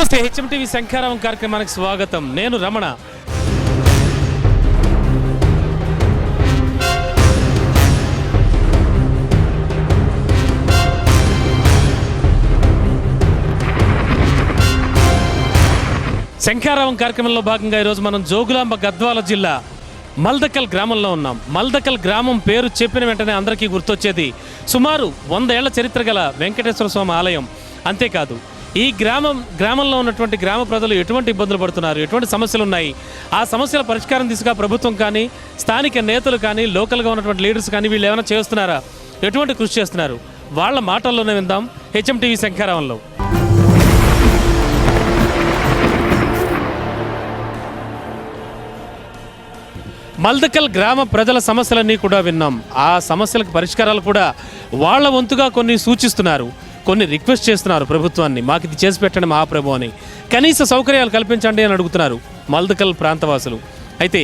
నమస్తే, హెచ్ఎంటీవీ శంఖారావం కార్యక్రమానికి స్వాగతం. నేను రమణ. శంఖారావం కార్యక్రమంలో భాగంగా ఈరోజు మనం జోగులాంబ గద్వాల జిల్లా మల్దకల్ గ్రామంలో ఉన్నాం. మల్దకల్ గ్రామం పేరు చెప్పిన వెంటనే అందరికీ గుర్తొచ్చేది సుమారు 100 ఏళ్ల చరిత్ర గల వెంకటేశ్వర స్వామి ఆలయం. అంతేకాదు, ఈ గ్రామంలో ఉన్నటువంటి గ్రామ ప్రజలు ఎటువంటి ఇబ్బందులు పడుతున్నారు, ఎటువంటి సమస్యలు ఉన్నాయి, ఆ సమస్యల పరిష్కారం దిశగా ప్రభుత్వం కానీ, స్థానిక నేతలు కానీ, లోకల్గా ఉన్నటువంటి లీడర్స్ కానీ వీళ్ళు ఏమైనా చేస్తున్నారా, ఎటువంటి కృషి చేస్తున్నారు, వాళ్ళ మాటల్లోనే విందాం హెచ్ఎంటీవీ శంఖారావంలో. మల్దకల్ గ్రామ ప్రజల సమస్యలన్నీ కూడా విన్నాం. ఆ సమస్యలకు పరిష్కారాలు కూడా వాళ్ళ వంతుగా కొన్ని సూచిస్తున్నారు, కొన్ని రిక్వెస్ట్ చేస్తున్నారు ప్రభుత్వాన్ని. మాకు ఇది చేసి పెట్టండి మహాప్రభు అని, కనీస సౌకర్యాలు కల్పించండి అని అడుగుతున్నారు మల్దకల్ ప్రాంతవాసులు. అయితే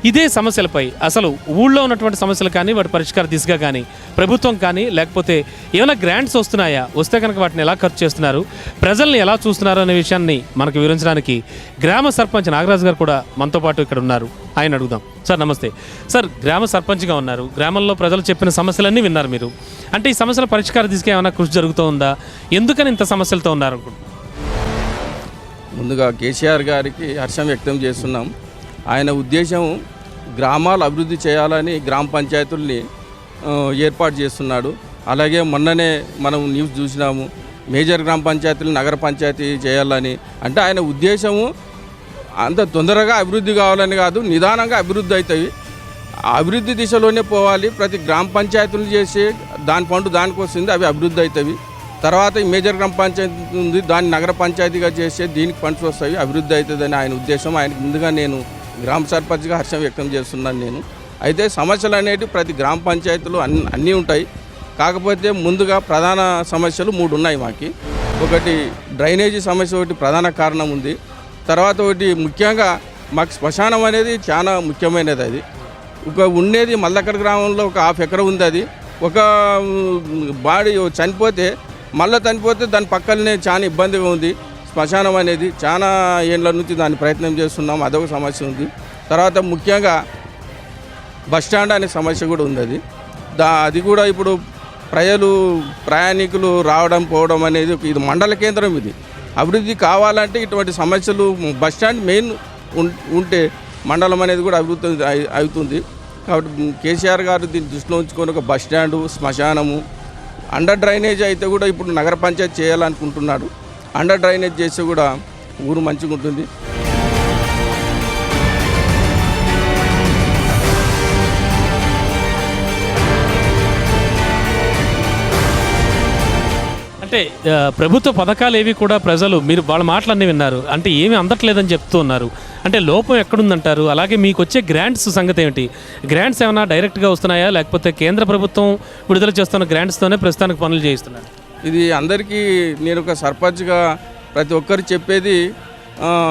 ఇదే సమస్యలపై అసలు ఊళ్ళో ఉన్నటువంటి సమస్యలు కానీ, వాటి పరిష్కార దిశగా కానీ ప్రభుత్వం కానీ, లేకపోతే ఏమైనా గ్రాంట్స్ వస్తున్నాయా, వస్తే కనుక వాటిని ఎలా ఖర్చు చేస్తున్నారు, ప్రజల్ని ఎలా చూస్తున్నారు అనే విషయాన్ని మనకు వివరించడానికి గ్రామ సర్పంచ్ నాగరాజు గారు కూడా మనతో పాటు ఇక్కడ ఉన్నారు. ఆయన అడుగుదాం. సార్ నమస్తే. సార్, గ్రామ సర్పంచ్గా ఉన్నారు, గ్రామంలో ప్రజలు చెప్పిన సమస్యలన్నీ విన్నారు మీరు. అంటే ఈ సమస్యల పరిష్కార దిశగా ఏమైనా కృషి జరుగుతూ ఉందా, ఎందుకని ఇంత సమస్యలతో ఉన్నారు అనుకుంటున్నారు? ముందుగా కేసీఆర్ గారికి హర్షం వ్యక్తం చేస్తున్నాం. ఆయన ఉద్దేశం గ్రామాలు అభివృద్ధి చేయాలని గ్రామ పంచాయతీల్ని ఏర్పాటు చేస్తున్నాడు. అలాగే మొన్ననే మనం న్యూస్ చూసినాము, మేజర్ గ్రామ పంచాయతీలు నగర పంచాయతీ చేయాలని. అంటే ఆయన ఉద్దేశము అంత తొందరగా అభివృద్ధి కావాలని కాదు, నిదానంగా అభివృద్ధి అవుతాయి, అభివృద్ధి దిశలోనే పోవాలి. ప్రతి గ్రామ పంచాయతీలు చేసి దాని పండు దానికి వస్తుంది, అవి అభివృద్ధి అవుతాయి. తర్వాత ఈ మేజర్ గ్రామ పంచాయతీ ఉంది, దాన్ని నగర పంచాయతీగా చేస్తే దీనికి ఫండ్స్ వస్తాయి, అభివృద్ధి అవుతుందని ఆయన ఉద్దేశం. ఆయనకు ముందుగా నేను గ్రామ సర్పంచ్గా హర్షం వ్యక్తం చేస్తున్నాను నేను. అయితే సమస్యలు అనేటివి ప్రతి గ్రామ పంచాయతీలు అన్నీ ఉంటాయి. కాకపోతే ముందుగా ప్రధాన సమస్యలు 3 ఉన్నాయి మాకు. ఒకటి డ్రైనేజీ సమస్య, ఒకటి ప్రధాన కారణం ఉంది. తర్వాత ఒకటి ముఖ్యంగా మాకు శ్మశానం అనేది చాలా ముఖ్యమైనది. అది ఉండేది మల్దకల్ గ్రామంలో ఒక 1/2 ఎకరం ఉంది. అది ఒక బాడీ చనిపోతే మళ్ళీ చనిపోతే దాని పక్కనే చాలా ఇబ్బందిగా ఉంది. శ్మశానం అనేది చాలా ఏళ్ళ నుంచి దాన్ని ప్రయత్నం చేస్తున్నాం, అదొక సమస్య ఉంది. తర్వాత ముఖ్యంగా బస్టాండ్ అనే సమస్య కూడా ఉంది. అది కూడా ఇప్పుడు ప్రయాణికులు రావడం పోవడం అనేది ఇది మండల కేంద్రం. ఇది అభివృద్ధి కావాలంటే ఇటువంటి సమస్యలు, బస్టాండ్ మెయిన్ ఉంటే మండలం అనేది కూడా అభివృద్ధి అవుతుంది. కాబట్టి కేసీఆర్ గారు దీన్ని దృష్టిలో ఉంచుకొని ఒక బస్టాండు, శ్మశానము, అండర్ డ్రైనేజ్ అయితే కూడా ఇప్పుడు నగర పంచాయతీ చేయాలనుకుంటున్నాడు. అండర్ డ్రైనేజ్ చేస్తే కూడా ఊరు మంచిగా ఉంటుంది. అంటే ప్రభుత్వ పథకాలు ఏవి కూడా ప్రజలు, మీరు వాళ్ళ మాటలన్నీ విన్నారు, అంటే ఏమీ అందట్లేదని చెప్తూ ఉన్నారు. అంటే లోపం ఎక్కడుందంటారు? అలాగే మీకు వచ్చే గ్రాంట్స్ సంగతి ఏమిటి? గ్రాంట్స్ ఏమైనా డైరెక్ట్గా వస్తున్నాయా, లేకపోతే కేంద్ర ప్రభుత్వం విడుదల చేస్తున్న గ్రాంట్స్తోనే ప్రస్తుతానికి పనులు చేయిస్తున్నారు? ఇది అందరికీ నేను ఒక సర్పంచ్గా ప్రతి ఒక్కరు చెప్పేది,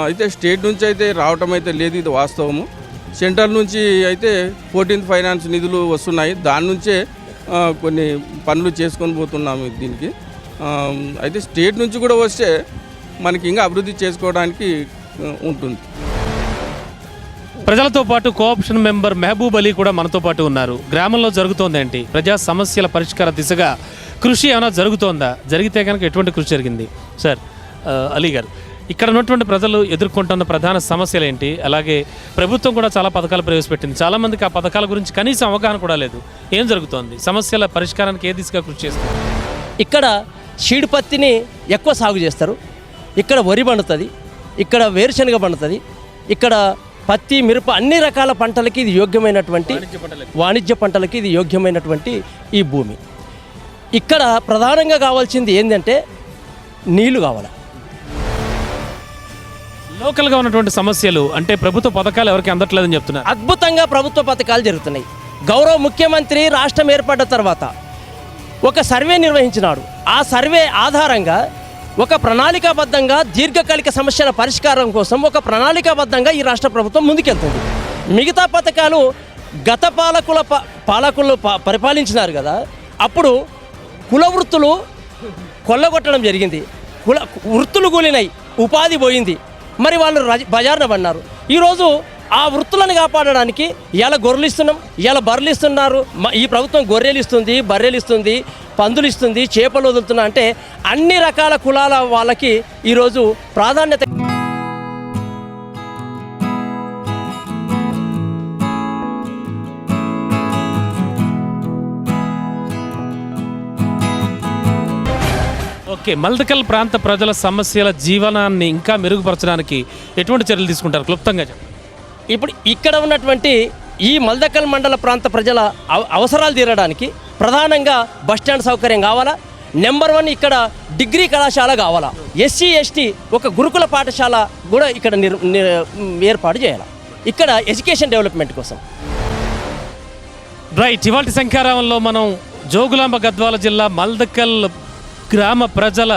అయితే స్టేట్ నుంచి అయితే రావటం అయితే లేదు, ఇది వాస్తవము. సెంట్రల్ నుంచి అయితే 14th ఫైనాన్స్ నిధులు వస్తున్నాయి, దాని నుంచే కొన్ని పనులు చేసుకొని పోతున్నాము దీనికి. అయితే స్టేట్ నుంచి కూడా వస్తే మనకి ఇంకా అభివృద్ధి చేసుకోవడానికి ఉంటుంది. ప్రజలతో పాటు కోఆప్షన్ మెంబర్ మెహబూబ్ అలీ కూడా మనతో పాటు ఉన్నారు. గ్రామంలో జరుగుతోందేంటి, ప్రజా సమస్యల పరిష్కార దిశగా కృషి ఏమైనా జరుగుతోందా, జరిగితే కనుక ఎటువంటి కృషి జరిగింది? సార్ అలీ గారు, ఇక్కడ ఉన్నటువంటి ప్రజలు ఎదుర్కొంటున్న ప్రధాన సమస్యలు ఏంటి? అలాగే ప్రభుత్వం కూడా చాలా పథకాలు ప్రవేశపెట్టింది, చాలామందికి ఆ పథకాల గురించి కనీసం అవగాహన కూడా లేదు. ఏం జరుగుతోంది, సమస్యల పరిష్కారానికి ఏ దిశగా కృషి చేస్తుంది? ఇక్కడ షీడ్ పత్తిని ఎక్కువ సాగు చేస్తారు, ఇక్కడ వరి పండుతుంది, ఇక్కడ వేరుశనగ పండుతుంది, ఇక్కడ పత్తి, మిరప, అన్ని రకాల పంటలకి ఇది యోగ్యమైనటువంటి వాణిజ్య పంటలకి ఇది యోగ్యమైనటువంటి ఈ భూమి. ఇక్కడ ప్రధానంగా కావాల్సింది ఏంటంటే నీళ్లు కావాలి. లోకల్గా ఉన్నటువంటి సమస్యలు అంటే ప్రభుత్వ పథకాలు ఎవరికి అందట్లేదని చెప్తున్నారు. అద్భుతంగా ప్రభుత్వ పథకాలు జరుగుతున్నాయి. గౌరవ ముఖ్యమంత్రి రాష్ట్రం ఏర్పడ్డ తర్వాత ఒక సర్వే నిర్వహించినాడు. ఆ సర్వే ఆధారంగా ఒక ప్రణాళికాబద్ధంగా దీర్ఘకాలిక సమస్యల పరిష్కారం కోసం ఒక ప్రణాళికాబద్ధంగా ఈ రాష్ట్ర ప్రభుత్వం ముందుకెళ్తుంది. మిగతా పథకాలు గత పాలకులు పరిపాలించినారు కదా, అప్పుడు కుల వృత్తులు కొల్లగొట్టడం జరిగింది, వృత్తులు కూలినాయి. ఉపాధి పోయింది, మరి వాళ్ళు బజార్న పడినారు. ఈరోజు ఆ వృత్తులను కాపాడడానికి ఇలా గొర్రెలు ఇస్తున్నాం, ఇలా బర్రెలు ఇస్తున్నారు. ఈ ప్రభుత్వం గొర్రెలు ఇస్తుంది, బర్రెలు ఇస్తుంది, పందులు ఇస్తుంది, చేపలు వదులుతున్నా అంటే అన్ని రకాల కులాల వాళ్ళకి ఈరోజు ప్రాధాన్యత. ఓకే, మల్దకల్ ప్రాంత ప్రజల సమస్యల జీవనాన్ని ఇంకా మెరుగుపరచడానికి ఎటువంటి చర్యలు తీసుకుంటారు క్లుప్తంగా చెప్పండి. ఇప్పుడు ఇక్కడ ఉన్నటువంటి ఈ మల్దకల్ మండల ప్రాంత ప్రజల అవసరాలు తీరడానికి ప్రధానంగా బస్టాండ్ సౌకర్యం కావాలా. నెంబర్ 1 ఇక్కడ డిగ్రీ కళాశాల కావాలా. ఎస్సీ ఎస్టీ ఒక గురుకుల పాఠశాల కూడా ఇక్కడ ఏర్పాటు చేయాలి, ఇక్కడ ఎడ్యుకేషన్ డెవలప్మెంట్ కోసం. రైట్, ఇవాళ శంఖారావంలో మనం జోగులాంబ గద్వాల జిల్లా మల్దకల్ గ్రామ ప్రజల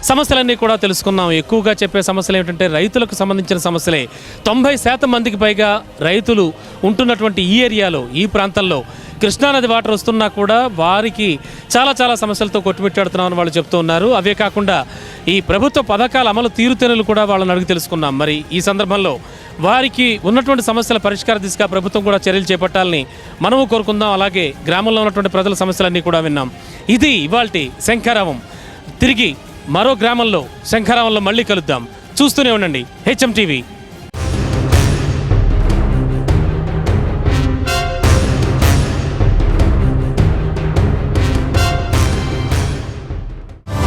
సమస్యలన్నీ కూడా తెలుసుకున్నాం. ఎక్కువగా చెప్పే సమస్యలు ఏమిటంటే రైతులకు సంబంధించిన సమస్యలే. 90% మందికి పైగా రైతులు ఉంటున్నటువంటి ఈ ఏరియాలో, ఈ ప్రాంతంలో కృష్ణానది వాటర్ వస్తున్నా కూడా వారికి చాలా సమస్యలతో కొట్టుమిట్టాడుతున్నామని వాళ్ళు చెప్తూ ఉన్నారు. అవే కాకుండా ఈ ప్రభుత్వ పథకాల అమలు తీరుతెన్నులు కూడా వాళ్ళని అడిగి తెలుసుకున్నాం. మరి ఈ సందర్భంలో వారికి ఉన్నటువంటి సమస్యల పరిష్కార దిశగా ప్రభుత్వం కూడా చర్యలు చేపట్టాలని మనము కోరుకుందాం. అలాగే గ్రామంలో ఉన్నటువంటి ప్రజల సమస్యలన్నీ కూడా విన్నాం. ఇది ఇవాల్టి శంఖారావం. తిరిగి మరో గ్రామంలో శంఖారావంలో మళ్ళీ కలుద్దాం. చూస్తూనే ఉండండి HM TV.